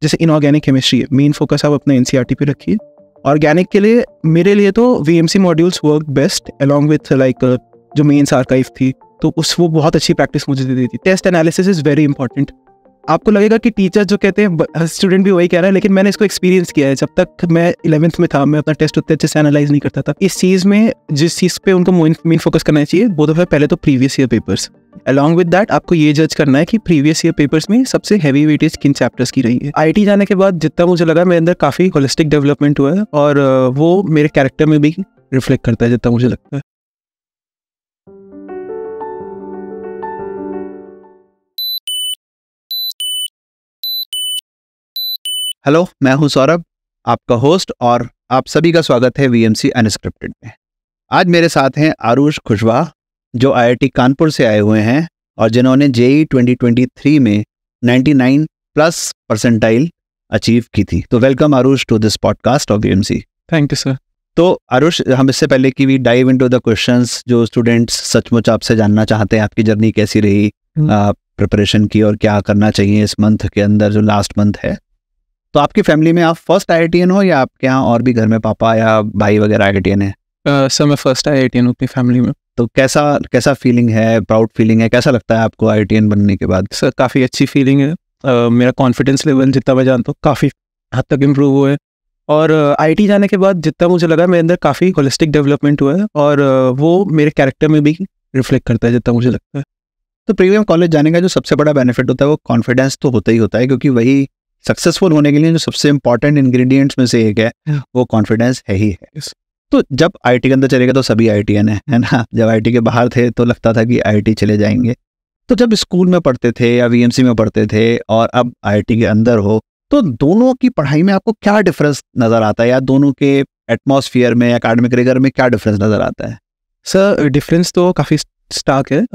जैसे inorganic chemistry है, main focus आप अपना एनसीईआरटी पे रखिए। ऑर्गेनिक के लिए मेरे लिए तो VMC modules work best along with like जो मेंस आर्काइव थी, तो वो बहुत अच्छी प्रैक्टिस मुझे दे दी थी। Test analysis is very important. आपको लगेगा कि टीचर जो कहते हैं, स्टूडेंट भी वही कह रहा है, लेकिन मैंने इसको एक्सपीरियंस किया है। जब तक मैं 11th में था, मैं अपना टेस्ट उतने अच्छे से एनालाइज नहीं करता था। इस चीज़ में जिस चीज़ पे उनको मेन फोकस करना चाहिए, बोथ ऑफ पहले तो previous year papers. Along with that आपको ये जज करना है कि प्रीवियस ईयर पेपर्स में सबसे हैवी वेटेज किन चैप्टर्स की रही है। आईटी जाने के बाद जितना मुझे लगा, मेरे अंदर काफ़ी होलिस्टिक डेवलपमेंट हुआ है और वो मेरे कैरेक्टर में भी रिफ्लेक्ट करता है, जितना मुझे लगता है। हेलो, मैं हूं सौरभ, आपका होस्ट, और आप सभी का स्वागत है वीएमसी अनस्क्रिप्टेड में। आज मेरे साथ हैं आरुष कुशवाहा, जो आईआईटी कानपुर से आए हुए हैं और जिन्होंने जेईई 2023 में 99+ परसेंटाइल अचीव की थी। तो welcome Aarush to this podcast of VMC. Thank you sir. तो आरुष, हम इससे पहले कि we dive into the questions जो स्टूडेंट्स सचमुच आपसे जानना चाहते हैं, आपकी जर्नी कैसी रही प्रिपरेशन की और क्या करना चाहिए इस मंथ के अंदर जो लास्ट मंथ है। तो आपकी फैमिली में आप फर्स्ट आईआईटीएन हो या आपके यहाँ और भी घर में पापा या भाई वगैरह आईआईटीएन है? सर मैं फर्स्ट आईआईटीएन हूँ अपनी फैमिली में। तो कैसा फीलिंग है, प्राउड फीलिंग है, कैसा लगता है आपको आईआईटीएन बनने के बाद? सर काफ़ी अच्छी फीलिंग है। मेरा कॉन्फिडेंस लेवल जितना मैं जानता हूँ काफ़ी हद तक इम्प्रूव हुआ है और आईटी जाने के बाद जितना मुझे लगा, मेरे अंदर काफ़ी होलिस्टिक डेवलपमेंट हुआ है और वो मेरे कैरेक्टर में भी रिफ्लेक्ट करता है, जितना मुझे लगता है। तो प्रीमियम कॉलेज जाने का जो सबसे बड़ा बेनिफिट होता है वो कॉन्फिडेंस तो होता ही होता है, क्योंकि वही सक्सेसफुल होने के लिए जो सबसे इंपॉर्टेंट इंग्रेडिएंट्स में से एक है वो कॉन्फिडेंस है ही है। तो जब आईटी के अंदर चलेगा तो सभी आईटीएन है ना। जब आईटी के बाहर थे तो लगता था कि आईटी चले जाएंगे। तो जब स्कूल में पढ़ते थे या वीएमसी में पढ़ते थे और अब आईटी के अंदर हो, तो दोनों की पढ़ाई में आपको क्या डिफरेंस नजर आता है, या दोनों के एटमॉस्फेयर में, एकेडमिक रिगर में क्या डिफरेंस नजर आता है? सर डिफरेंस तो काफ़ी स्टार्क है।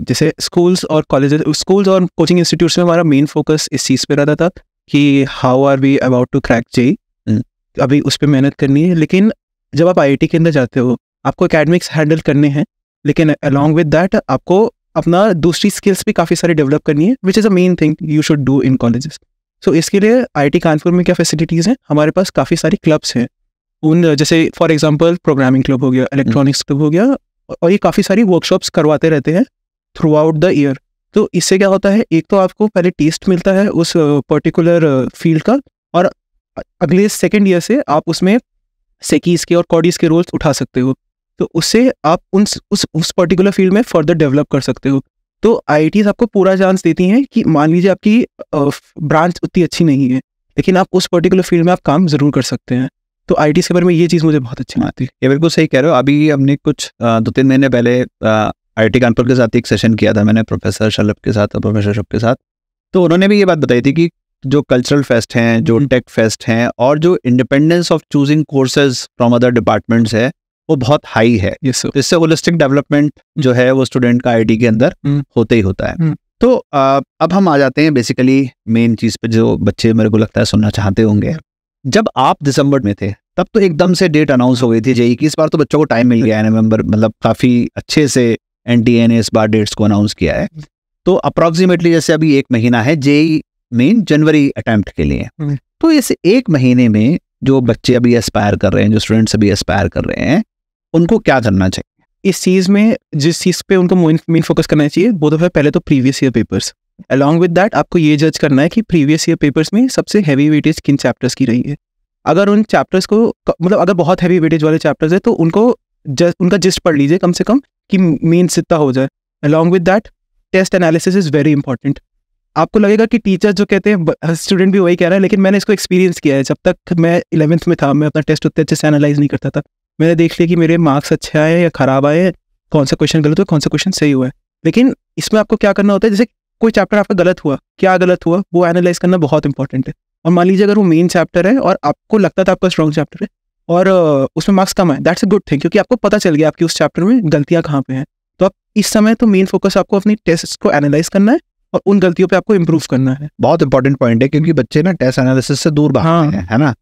जैसे स्कूल्स और कॉलेजेस, स्कूल्स और कोचिंग इंस्टीट्यूट्स में हमारा मेन फोकस इस चीज़ पे रहता था कि how are we about to crack JEE, अभी उस पर मेहनत करनी है। लेकिन जब आप आईआईटी के अंदर जाते हो, आपको एकेडमिक्स हैंडल करने हैं, लेकिन अलॉन्ग विद दैट आपको अपना दूसरी स्किल्स भी काफ़ी सारी डेवलप करनी है, which is a main thing you should do in colleges. So इसके लिए आईआईटी कानपुर में क्या फैसिलिटीज़ हैं, हमारे पास काफ़ी सारी क्लब्स हैं। उन जैसे फॉर एग्जांपल प्रोग्रामिंग क्लब हो गया, इलेक्ट्रॉनिक्स क्लब हो गया, और ये काफ़ी सारी वर्कशॉप्स करवाते रहते हैं थ्रू आउट द ईयर। तो इससे क्या होता है, एक तो आपको पहले टेस्ट मिलता है उस पर्टिकुलर फील्ड का, और अगले सेकेंड ईयर से आप उसमें सेकीज के और कॉडीज के रोल्स उठा सकते हो। तो उससे आप उस पर्टिकुलर फील्ड में फर्दर डेवलप कर सकते हो। तो आईआईटीज आपको पूरा चांस देती हैं कि मान लीजिए आपकी ब्रांच उतनी अच्छी नहीं है, लेकिन आप उस पर्टिकुलर फील्ड में आप काम जरूर कर सकते हैं। तो आईआईटीज के बारे में ये चीज़ मुझे बहुत अच्छी लगती है। ये बिल्कुल सही कह रहे हो। अभी हमने कुछ 2-3 महीने पहले आईआईटी कानपुर के साथ एक सेशन किया था मैंने, प्रोफेसर शलभ के साथ और प्रोफेसर शुभ के साथ। तो उन्होंने भी ये बात बताई थी कि जो कल्चरल फेस्ट हैं, जो टेक फेस्ट हैं, और जो independence of choosing courses from other departments है, वो बहुत हाई है। तो इससे होलिस्टिक डेवलपमेंट जो है वो स्टूडेंट का आईटी के अंदर होते ही होता है। तो अब हम आ जाते हैं बेसिकली मेन चीज पे, जो बच्चे मेरे को लगता है सुनना चाहते होंगे। जब आप दिसंबर में थे तब तो एकदम से डेट अनाउंस हो गई थी जेईई की। इस बार तो बच्चों को टाइम मिल गया है, नवंबर, मतलब काफी अच्छे से एनटीए ने इस बार डेट्स को अनाउंस किया है। तो अप्रॉक्सीमेटली जैसे अभी 1 महीना है जेईई मेन जनवरी अटेम्प्ट के लिए। तो इस 1 महीने में जो बच्चे अभी एस्पायर कर रहे हैं, जो स्टूडेंट्स अभी एस्पायर कर रहे हैं, उनको क्या करना चाहिए? इस चीज़ में जिस चीज़ पे उनको मेन फोकस करना चाहिए, बोथ ऑफ पहले तो previous year papers. Along with that आपको ये जज करना है कि प्रीवियस ईयर पेपर्स में सबसे हैवी वेटेज किन चैप्टर्स की रही है। अगर उन चैप्टर्स को, मतलब अगर बहुत हैवी वेटेज वाले चैप्टर्स है तो उनका जिस्ट पढ़ लीजिए कम से कम, कि मेंस इतना हो जाए। Along with that test analysis is very important. आपको लगेगा कि टीचर जो कहते हैं, स्टूडेंट भी वही कह रहा है, लेकिन मैंने इसको एक्सपीरियंस किया है। जब तक मैं 11th में था, मैं अपना टेस्ट उतने अच्छे से एनालाइज नहीं करता था। मैंने देख लिया कि मेरे मार्क्स अच्छे आए या खराब आए, कौन सा क्वेश्चन गलत हुआ, कौन सा क्वेश्चन सही हुआ है। लेकिन इसमें आपको क्या करना होता है, जैसे कोई चैप्टर आपका गलत हुआ, क्या गलत हुआ, वो एनालाइज करना बहुत इंपॉर्टेंट है। और मान लीजिए अगर वो मेन चैप्टर है और आपको लगता था आपका स्ट्रॉन्ग चैप्टर है और उसमें मार्क्स कम है, दैट्स अ गुड थिंग, क्योंकि आपको पता चल गया आपकी उस चैप्टर में गलतियाँ कहाँ पे हैं। तो आप इस समय तो मेन फोकस आपको अपनी टेस्ट को एनालाइज करना है और उन गलतियों पे आपको इम्प्रूव करना है। बहुत इंपॉर्टेंट पॉइंट है, क्योंकि बच्चे ना टेस्ट एनालिसिस से दूर भागते हैं, है ना।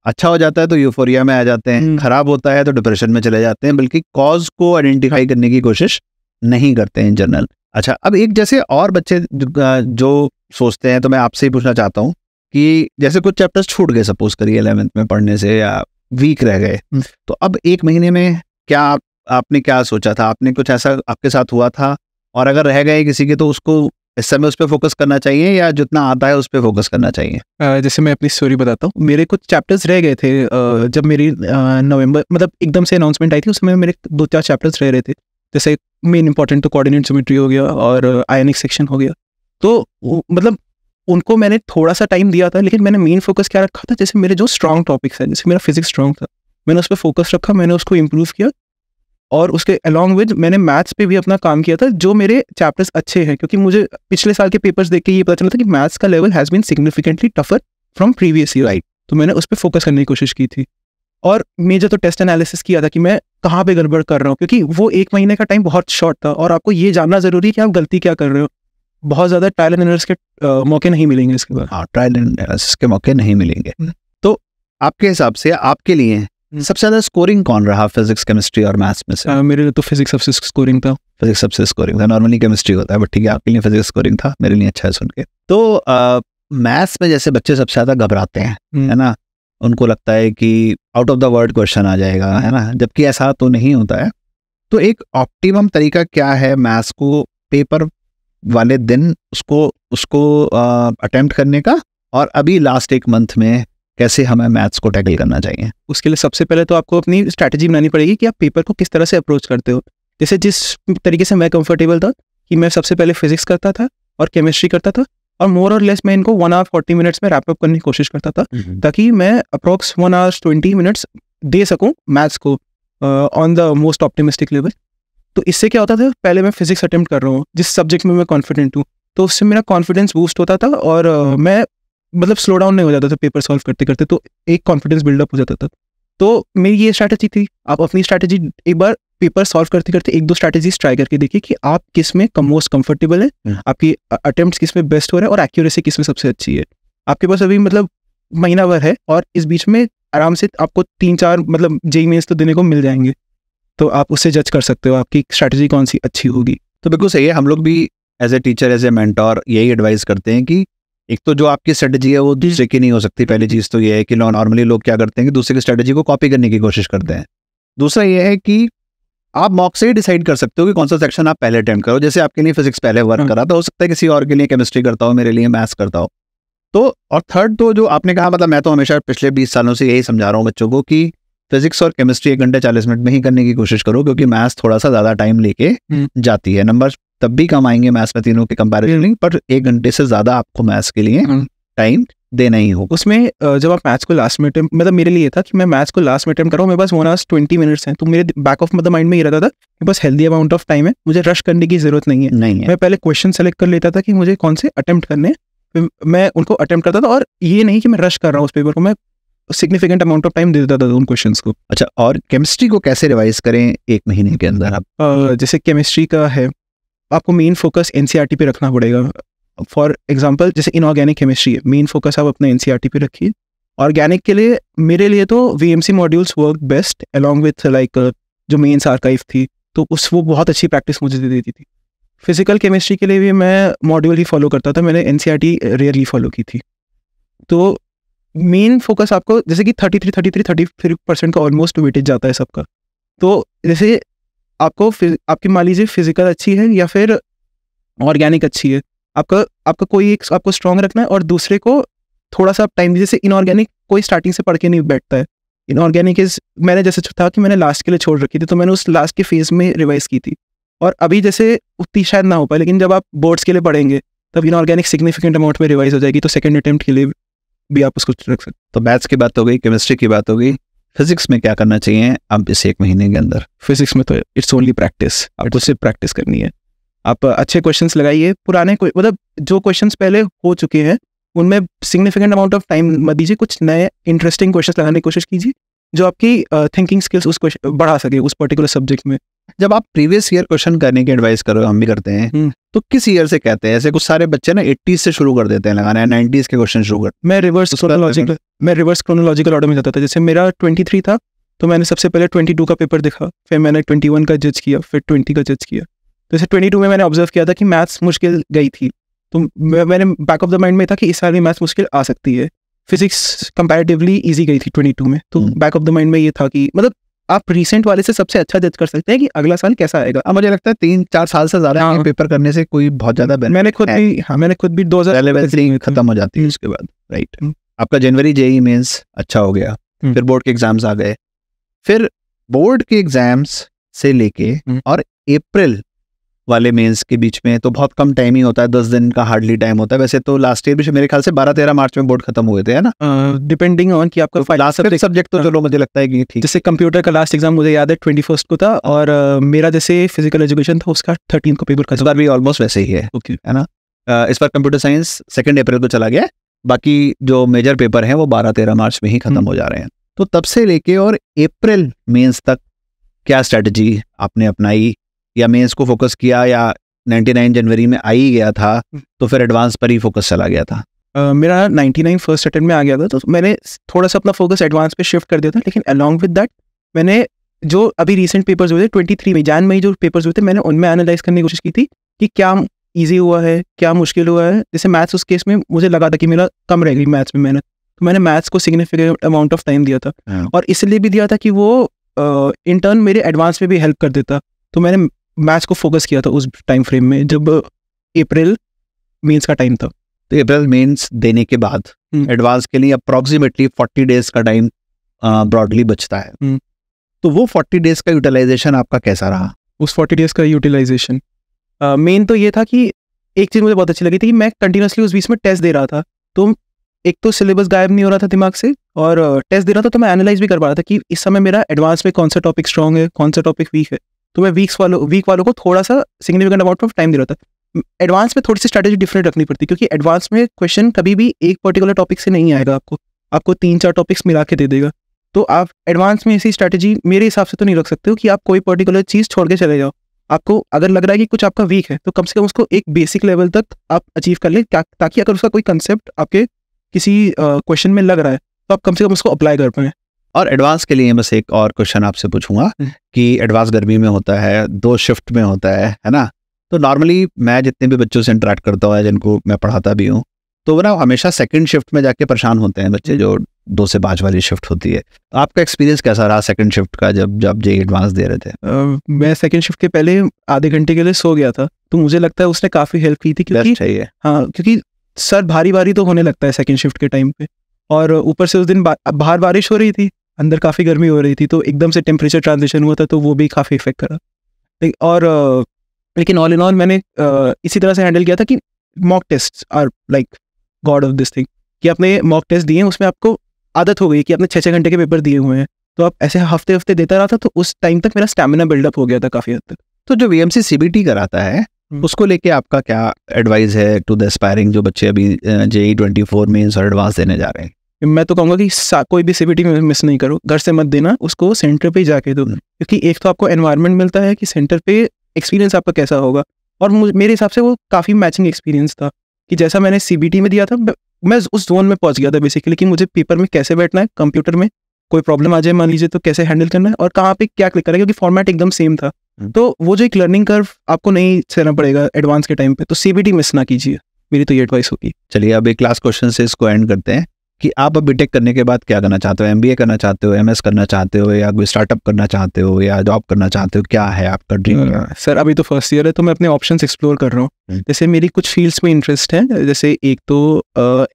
अच्छा हो जाता है तो यूफोरिया में आ जाते हैं, खराब होता है तो डिप्रेशन में चले जाते हैं, बल्कि कॉज को आइडेंटिफाई करने की कोशिश नहीं करते हैं इन जनरल। अच्छा, अब एक जैसे और बच्चे जो सोचते हैं, तो मैं आपसे ही पूछना चाहता हूँ कि जैसे कुछ चैप्टर्स छूट गए, सपोज करिए 11th में पढ़ने से, या वीक रह गए, तो अब एक महीने में क्या आपने क्या सोचा था? आपने कुछ ऐसा आपके साथ हुआ था? और अगर रह गए किसी के, तो उसको इस समय उस पर फोकस करना चाहिए या जितना आता है उस पर फोकस करना चाहिए? जैसे मैं अपनी स्टोरी बताता हूँ, मेरे कुछ चैप्टर्स रह गए थे जब मेरी नवंबर मतलब एकदम से अनाउंसमेंट आई थी, उस समय मेरे 2-4 चैप्टर्स रह रहे थे। जैसे मेन इंपॉर्टेंट तो कोऑर्डिनेट ज्योमेट्री हो गया और आयनिक सेक्शन हो गया। तो मतलब उनको मैंने थोड़ा सा टाइम दिया था, लेकिन मैंने मेन फोकस क्या रखा था, जैसे मेरे जो स्ट्रॉन्ग टॉपिक्स हैं, जैसे मेरा फिजिक्स स्ट्रॉन्ग था, मैंने उस पर फोकस रखा, मैंने उसको इम्प्रूव किया, और उसके अलॉन्ग विद मैंने मैथ्स पे भी अपना काम किया था, जो मेरे चैप्टर्स अच्छे हैं, क्योंकि मुझे पिछले साल के पेपर्स देख के ये पता चला था कि मैथ्स का level has been significantly tougher from previous year, right. तो मैंने उस पर फोकस करने की कोशिश की थी, और मेजर तो टेस्ट एनालिसिस किया था कि मैं कहाँ पे गड़बड़ कर रहा हूँ, क्योंकि वो 1 महीने का टाइम बहुत शॉर्ट था, और आपको ये जानना जरूरी है कि आप गलती क्या कर रहे हो। बहुत ज़्यादा ट्रायल एंड एरर्स के मौके नहीं मिलेंगे इसके बाद। हाँ, ट्रायल एंड एरर्स के मौके नहीं मिलेंगे। तो आपके हिसाब से, आपके लिए सबसे ज्यादा स्कोरिंग कौन रहा फिजिक्स, केमिस्ट्री और मैथ्स में से? मेरे लिए तो फिजिक्स सबसे स्कोरिंग था। फिजिक्स सबसे स्कोरिंग था। नॉर्मली केमिस्ट्री होता है, बट ठीक है, आपके लिए फिजिक्स स्कोरिंग था, मेरे लिए अच्छा है सुन के। तो मैथ्स में जैसे बच्चे सबसे ज्यादा घबराते हैं, है ना, उनको लगता है कि out of the world question आ जाएगा, है ना, जबकि ऐसा तो नहीं होता है। तो एक ऑप्टिमम तरीका क्या है मैथ्स को पेपर वाले दिन उसको अटेम्प्ट करने का, और अभी लास्ट 1 मंथ में कैसे हमें मैथ्स को टैकल करना चाहिए? उसके लिए सबसे पहले तो आपको अपनी स्ट्रैटेजी बनानी पड़ेगी कि आप पेपर को किस तरह से अप्रोच करते हो। जैसे जिस तरीके से मैं कंफर्टेबल था कि मैं सबसे पहले फिजिक्स करता था और केमिस्ट्री करता था, और मोर और लेस मैं इनको 1 आवर 40 मिनट्स में रैप अप करने की कोशिश करता था, ताकि मैं अप्रोक्स 1 आवर 20 मिनट्स दे सकूं मैथ्स को on the most optimistic level. तो इससे क्या होता था, पहले मैं फिजिक्स अटेम्प्ट कर रहा हूँ जिस सब्जेक्ट में मैं कॉन्फिडेंट हूँ, तो उससे मेरा कॉन्फिडेंस बूस्ट होता था, और मैं मतलब स्लो डाउन नहीं हो जाता था पेपर सॉल्व करते करते, तो एक कॉन्फिडेंस बिल्डअप हो जाता था। तो मेरी ये स्ट्रैटेजी थी। आप अपनी स्ट्रैटेजी एक बार पेपर सॉल्व करते करते 1-2 स्ट्रैटेजीज ट्राई करके देखिए कि आप किस में मोस्ट कंफर्टेबल है, आपकी अटेम्प्ट्स किस में बेस्ट हो रहा है, और एक्यूरेसी किस में सबसे अच्छी है। आपके पास अभी मतलब महीना भर है, और इस बीच में आराम से आपको 3-4 मतलब जेईई मेंस तो देने को मिल जाएंगे, तो आप उससे जज कर सकते हो आपकी स्ट्रैटेजी कौन सी अच्छी होगी। तो बिल्कुल सही है। हम लोग भी as a teacher, as a mentor यही एडवाइस करते हैं कि एक तो जो आपकी स्ट्रेटजी है वो दूसरे की नहीं हो सकती। पहली चीज़ तो ये है कि नॉर्मली लोग क्या करते हैं कि दूसरे की स्ट्रेटजी को कॉपी करने की कोशिश करते हैं। दूसरा ये है कि आप मॉक से ही डिसाइड कर सकते हो कि कौन सा सेक्शन आप पहले अटेम्प्ट करो। जैसे आपके लिए फिजिक्स पहले वर्क करा तो हो सकता है किसी और के लिए केमिस्ट्री करता हो, मेरे लिए मैथ्स करता हो। तो और थर्ड तो जो आपने कहा, मतलब मैं तो हमेशा पिछले 20 सालों से यही समझा रहा हूँ बच्चों को कि फिजिक्स और केमिस्ट्री 1 घंटे 40 मिनट में ही करने की कोशिश करो, क्योंकि मैथ्स थोड़ा सा ज़्यादा टाइम लेके जाती है। नंबर तब भी कम आएंगे मैथ्स में तीनों के कंपैरिजन, पर 1 घंटे से ज़्यादा आपको मैथ्स के लिए टाइम देना ही हो। उसमें जब आप मैथ्स को लास्ट में अटेम्प्ट, मतलब मेरे लिए था कि मैं मैथ्स को लास्ट में अटेम्प्ट कर रहा हूँ, मेरे पास 1 आवर 20 मिनट्स हैं, तो मेरे बैक ऑफ मतलब माइंड में ये रहता था मेरे पास हेल्दी अमाउंट ऑफ टाइम है, मुझे रश करने की जरूरत नहीं है। मैं पहले क्वेश्चन सेलेक्ट कर लेता था कि मुझे कौन से अटेम्प्ट करने, फिर मैं उनको अटेम्प्ट करता था, और ये नहीं कि मैं रश कर रहा हूँ उस पेपर को, मैं सिग्निफिकेंट अमाउंट ऑफ टाइम दे देता था उन क्वेश्चंस को। अच्छा, और केमिस्ट्री को कैसे रिवाइज करें 1 महीने के अंदर? आप जैसे केमिस्ट्री का है, आपको मेन फोकस एनसीईआरटी पे रखना पड़ेगा। फॉर एग्जांपल जैसे इनऑर्गेनिक केमिस्ट्री है, मेन फोकस आप अपना एनसीईआरटी पे रखिए। ऑर्गेनिक के लिए मेरे लिए तो VMC modules work best along with like जो मेंस आर्काइव थी, तो वो बहुत अच्छी प्रैक्टिस मुझे दे देती थी। फिजिकल केमिस्ट्री के लिए भी मैं मॉड्यूल ही फॉलो करता था, मैंने एनसीईआरटी रेयरली फॉलो की थी। तो मेन फोकस आपको जैसे कि 33% का ऑलमोस्ट वेटेज जाता है सबका। तो जैसे आपकी मान लीजिए फिजिकल अच्छी है या फिर ऑर्गेनिक अच्छी है, आपका कोई एक आपको स्ट्रॉन्ग रखना है, और दूसरे को थोड़ा सा टाइम दीजिए। जैसे इनऑर्गेनिक कोई स्टार्टिंग से पढ़ के नहीं बैठता है। इनऑर्गेनिक मैंने जैसे था कि मैंने लास्ट के लिए छोड़ रखी थी, तो मैंने उस लास्ट के फेज में रिवाइज की थी, और अभी जैसे उतनी शायद ना हो पाए, लेकिन जब आप बोर्ड्स के लिए पढ़ेंगे तब इनऑर्गेनिक सिग्निफिकेंट अमाउंट में रिवाइज हो जाएगी, तो सेकंड अटेम्प्ट के लिए भी आप उसको रख सकते। तो मैथ्स की बात हो गई, केमिस्ट्री की बात हो गई, फिजिक्स में क्या करना चाहिए अब इस 1 महीने के अंदर? फिजिक्स में तो इट्स ओनली प्रैक्टिस, आपको सिर्फ प्रैक्टिस करनी है। आप अच्छे क्वेश्चंस लगाइए, पुराने मतलब जो क्वेश्चंस पहले हो चुके हैं उनमें सिग्निफिकेंट अमाउंट ऑफ टाइम मत दीजिए, कुछ नए इंटरेस्टिंग क्वेश्चंस लगाने की कोशिश कीजिए जो आपकी थिंकिंग स्किल्स उसको बढ़ा सके उस पर्टिकुलर सब्जेक्ट में। जब आप प्रीवियस ईयर क्वेश्चन करने की एडवाइस करो, हम भी करते हैं, तो किस ईयर से कहते हैं? ऐसे कुछ सारे बच्चे ना 80s से शुरू कर देते हैं लगाना, 90s के क्वेश्चन शुरू कर। मैं रिवर्स क्रोनोलॉजिकल ऑर्डर में जाता था। जैसे मेरा 23 था, तो मैंने सबसे पहले 22 का पेपर देखा, फिर मैंने 21 का जज किया, फिर 20 का जज किया। तो जैसे 22 में मैंने ऑब्जर्व किया था कि मैथ्स मुश्किल गई थी, तो मैंने बैक ऑफ द माइंड में था कि इस साल भी मैथ्स मुश्किल आ सकती है। फिजिक्स कंपैरेटिवली इजी गई थी 22 में, तो बैक ऑफ द माइंड में ये था कि मतलब आप रिसेंट वाले से सबसे अच्छा जज कर सकते हैं कि अगला साल कैसा आएगा। अब मुझे लगता है 3-4 साल से ज्यादा पेपर करने से कोई बहुत ज्यादा मैंने खुद भी 2000 खत्म हो जाती है उसके बाद, राइट। आपका जनवरी जेईई मेंस अच्छा हो गया, फिर बोर्ड के एग्जाम्स आ गए, फिर बोर्ड के एग्जाम्स से लेके और अप्रैल वाले मेंस के बीच में तो बहुत कम टाइम ही होता है, 10 दिन का हार्डली टाइम होता है। वैसे तो लास्ट ईयर भी मेरे ख्याल से 12-13 मार्च में बोर्ड खत्म हुए थे, है ना, डिपेंडिंग ऑन कि आपका लास्ट सब्जेक्ट तो चलो मुझे लगता है कि ठीक। जैसे कंप्यूटर का लास्ट एग्जाम मुझे याद है 21 को था, और मेरा जैसे फिजिकल एजुकेशन था उसका 13 को पेपर खत्म। इस बार भी ऑलमोस्ट वैसे ही है, है ना। इस बार कंप्यूटर साइंस 2 अप्रैल को चला गया, बाकी जो मेजर पेपर हैं वो 12-13 मार्च में ही खत्म हो जा रहे हैं। तो तब से लेके और अप्रैल मेंस तक क्या स्ट्रेटजी आपने अपनाई, या मेंस को फोकस किया, या 99 जनवरी में आ ही गया था तो फिर एडवांस पर ही फोकस चला गया था? मेरा 99 फर्स्ट अटेम्प्ट में आ गया था, तो मैंने थोड़ा सा अपना फोकस एडवांस पे शिफ्ट कर दिया था। लेकिन अलॉन्ग विद दैट मैंने जो अभी रिसेंट पेपर्स हुए थे 23 में मई जो पेपर्स हुए थे, मैंने उनमें एनालाइज करने की कोशिश की थी कि क्या ईजी हुआ है, क्या मुश्किल हुआ है। जैसे मैथ्स, उस केस में मुझे लगा था कि मेरा कम रह गई मैथ्स में मेहनत, तो मैंने मैथ्स को सिग्निफिकेंट अमाउंट ऑफ टाइम दिया था, और इसलिए भी दिया था कि वो इन टर्न मेरे एडवांस में भी हेल्प कर देता। तो मैंने मैथ्स को फोकस किया था उस टाइम फ्रेम में जब अप्रैल मेंस का टाइम था। तो अप्रैल मेंस देने के बाद एडवांस के लिए अप्रॉक्सीमेटली 40 डेज का टाइम ब्रॉडली बचता है। तो वो 40 डेज का यूटिलाइजेशन आपका कैसा रहा? उस 40 डेज का यूटिलाइजेशन मेन तो ये था कि एक चीज़ मुझे बहुत अच्छी लगी थी कि मैं कंटिन्यूसली उस बीच में टेस्ट दे रहा था, तो एक तो सिलेबस गायब नहीं हो रहा था दिमाग से, और टेस्ट दे रहा था तो मैं एनालाइज भी कर पा रहा था कि इस समय मेरा एडवांस में कौन सा टॉपिक स्ट्रॉन्ग है, कौन सा टॉपिक वीक है। तो मैं वीक वालों को थोड़ा सा सिग्निफिकेंट अमाउंट ऑफ टाइम दे रहा था। एडवांस में थोड़ी सी स्ट्रैटेजी डिफरेंट रखनी पड़ती, क्योंकि एडवांस में क्वेश्चन कभी भी एक पर्टिकुलर टॉपिक से नहीं आएगा, आपको 3-4 टॉपिक्स मिला के दे देगा। तो आप एडवांस में ऐसी स्ट्रैटेजी मेरे हिसाब से तो नहीं रख सकते हो कि आप कोई पर्टिकुलर चीज़ छोड़ के चले जाओ। आपको अगर लग रहा है कि कुछ आपका वीक है, तो कम से कम उसको एक बेसिक लेवल तक आप अचीव कर ले, ताकि अगर उसका कोई कंसेप्ट आपके किसी क्वेश्चन में लग रहा है तो आप कम से कम उसको अप्लाई कर पाएँ। और एडवांस के लिए बस एक और क्वेश्चन आपसे पूछूंगा कि एडवांस गर्मी में होता है, 2 शिफ्ट में होता है ना। तो नॉर्मली मैं जितने भी बच्चों से इंटरेक्ट करता हूँ, जिनको मैं पढ़ाता भी हूँ, तो वो ना हमेशा सेकंड शिफ्ट में जाके परेशान होते हैं बच्चे, जो 2 से 5 वाली शिफ्ट होती है। आपका एक्सपीरियंस कैसा रहा सेकंड शिफ्ट का, जब जेईई एडवांस दे रहे थे? मैं सेकंड शिफ्ट के पहले आधे घंटे के लिए सो गया था, तो मुझे लगता है उसने काफ़ी हेल्प की थी, क्योंकि सर भारी तो होने लगता है सेकंड शिफ्ट के टाइम पे, और ऊपर से उस दिन बाहर बारिश हो रही थी, अंदर काफ़ी गर्मी हो रही थी, तो एकदम से टेम्परेचर ट्रांजिशन हुआ था, तो वो भी काफ़ी इफेक्ट करा। लेकिन ऑल इन ऑल मैंने इसी तरह से हैंडल किया था कि mock test are like god of this thing, कि आपने मॉक टेस्ट दिए, उसमें आपको आदत हो गई कि आपने 6-6 घंटे के पेपर दिए हुए हैं, तो आप ऐसे हफ्ते देता रहा था, तो उस टाइम तक मेरा स्टैमिना बिल्डअप हो गया था काफ़ी हद तक। तो जो वीएमसी सीबीटी कराता है उसको लेके आपका क्या एडवाइस है टू द एस्पायरिंग जो बच्चे अभी जेईई 24 मेंस और एडवांस देने जा रहे हैं? मैं तो कहूँगा कि कोई भी सीबीटी में मिस नहीं करो, घर से मत देना, उसको सेंटर पे जाके दो, क्योंकि एक तो आपको एनवायरनमेंट मिलता है कि सेंटर पे एक्सपीरियंस आपका कैसा होगा, और मेरे हिसाब से वो काफ़ी मैचिंग एक्सपीरियंस था कि जैसा मैंने सीबीटी में दिया था, मैं उस जोन में पहुंच गया था बेसिकली, कि मुझे पेपर में कैसे बैठना है, कंप्यूटर में कोई प्रॉब्लम आ जाए मान लीजिए तो कैसे हैंडल करना है, और कहाँ पे क्या क्लिक करना है, क्योंकि फॉर्मेट एकदम सेम था। तो वो जो एक लर्निंग कर्व आपको नहीं सहना पड़ेगा एडवांस के टाइम पे, तो सीबीटी मिस ना कीजिए, मेरी तो ये एडवाइस होगी। चलिए अब एक लास्ट क्वेश्चन से इसको एंड करते हैं कि आप अब बीटेक करने के बाद क्या करना चाहते हो? एमबीए करना चाहते हो, एमएस करना चाहते हो, या कोई स्टार्टअप करना चाहते हो, या जॉब करना चाहते हो? क्या है आपका ड्रीम? सर अभी तो फर्स्ट ईयर है, तो मैं अपने ऑप्शंस एक्सप्लोर कर रहा हूँ। जैसे मेरी कुछ फील्ड्स में इंटरेस्ट है, जैसे एक तो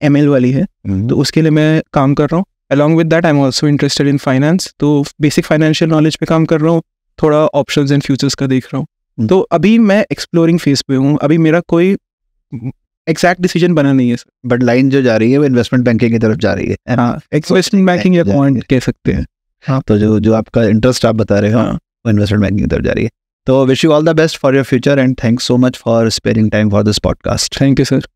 एमएल वाली है, तो उसके लिए मैं काम कर रहा हूँ। Along with that I am also interested in finance, तो बेसिक फाइनेंशियल नॉलेज पे काम कर रहा हूँ, थोड़ा ऑप्शंस एंड फ्यूचर्स का देख रहा हूँ। तो अभी मैं एक्सप्लोरिंग फेज पे हूँ, अभी मेरा कोई एग्जैक्ट डिसीजन बना नहीं है सर। बट लाइन जो जा रही है वो इन्वेस्टमेंट बैंकिंग की तरफ जा रही है। हाँ, इन्वेस्टमेंट बैंकिंग या क्वांट कह सकते हैं। हाँ, तो जो आपका इंटरेस्ट आप बता रहे हो वो इन्वेस्टमेंट बैंकिंग की तरफ जा रही है। तो wish you all the best for your future and thanks so much for sparing time for this podcast. Thank you sir.